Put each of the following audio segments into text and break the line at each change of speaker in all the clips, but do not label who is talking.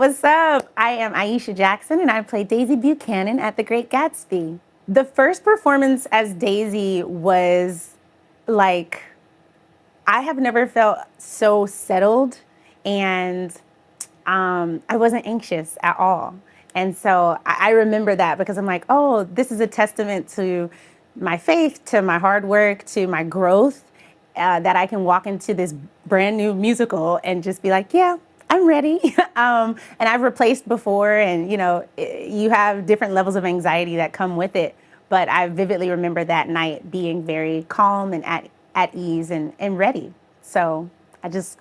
What's up? I am Aisha Jackson, and I play Daisy Buchanan at the Great Gatsby. The first performance as Daisy was like, I have never felt so settled, and I wasn't anxious at all. And so I remember that because I'm like, oh, this is a testament to my faith, to my hard work, to my growth, that I can walk into this brand new musical and just be like, yeah, I'm ready. And I've replaced before, and you have different levels of anxiety that come with it. But I vividly remember that night being very calm and at ease and ready. So I just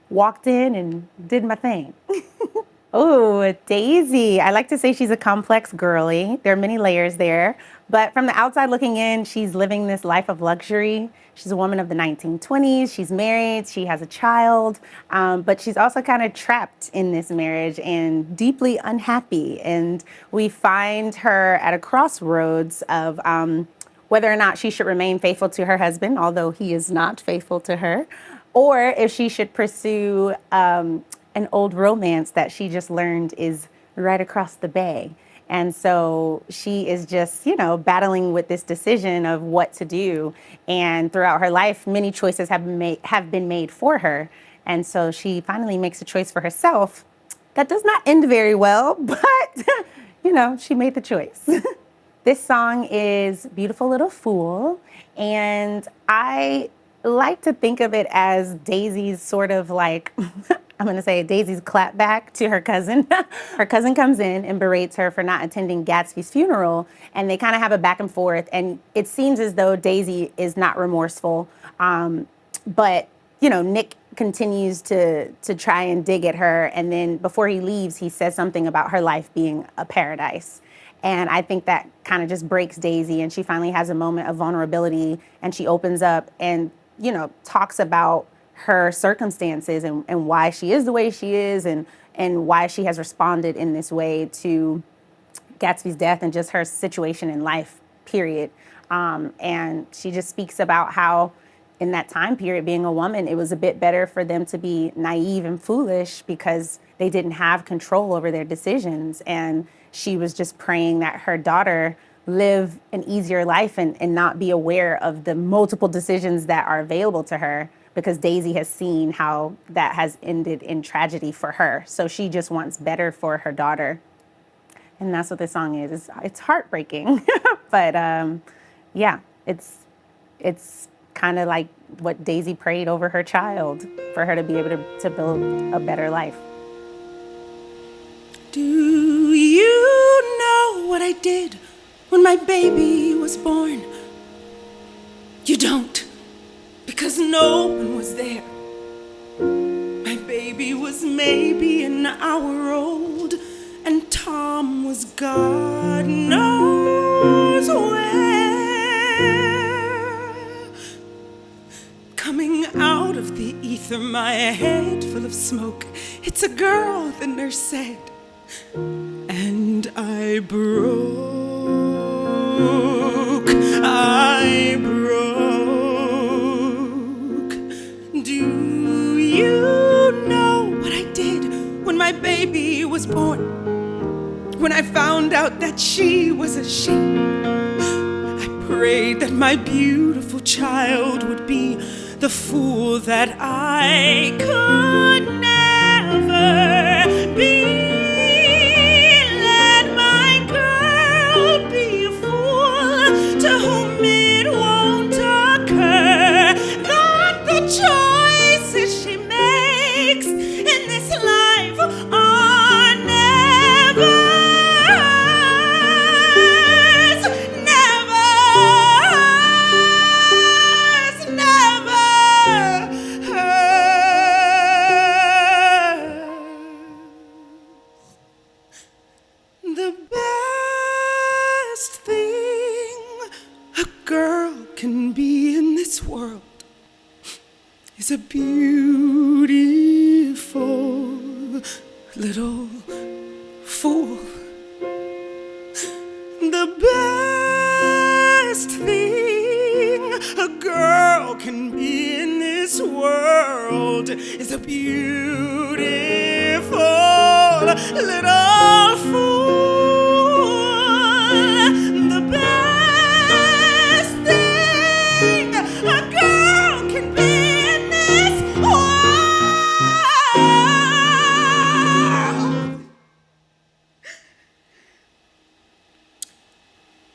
walked in and did my thing. Oh, Daisy. I like to say she's a complex girly. There are many layers there. But from the outside looking in, she's living this life of luxury. She's a woman of the 1920s. She's married. She has a child. But she's also kind of trapped in this marriage and deeply unhappy. And we find her at a crossroads of whether or not she should remain faithful to her husband, although he is not faithful to her, or if she should pursue an old romance that she just learned is right across the bay. And so she is just, battling with this decision of what to do. And throughout her life, many choices have been made for her. And so she finally makes a choice for herself that does not end very well, but, she made the choice. This song is Beautiful Little Fool. And I like to think of it as Daisy's sort of like, I'm going to say Daisy's clapback to her cousin. Her cousin comes in and berates her for not attending Gatsby's funeral, and they kind of have a back and forth, and it seems as though Daisy is not remorseful, but, Nick continues to try and dig at her, and then before he leaves, he says something about her life being a paradise. And I think that kind of just breaks Daisy, and she finally has a moment of vulnerability, and she opens up and, talks about her circumstances and why she is the way she is and why she has responded in this way to Gatsby's death and just her situation in life, period. And she just speaks about how in that time period, being a woman, it was a bit better for them to be naive and foolish because they didn't have control over their decisions. And she was just praying that her daughter live an easier life and not be aware of the multiple decisions that are available to her, because Daisy has seen how that has ended in tragedy for her. So she just wants better for her daughter. And that's what this song is. It's heartbreaking, but yeah, it's kind of like what Daisy prayed over her child, for her to be able to build a better life.
Do you know what I did when my baby was born? You don't, because no one was there. My baby was maybe an hour old, and Tom was God knows where. Coming out of the ether, my head full of smoke. It's a girl, the nurse said, and I broke. Do you know what I did when my baby was born? When I found out that she was a she, I prayed that my beautiful child would be the fool that I could never be. Let my girl be a fool to whom it won't occur that the choices she makes in this life are never is a beautiful little fool. The best thing a girl can be in this world is a beautiful little fool. The best thing a girl can be in this world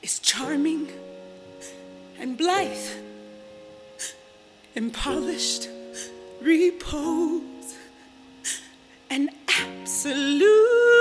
is charming and blithe and polished repose and absolute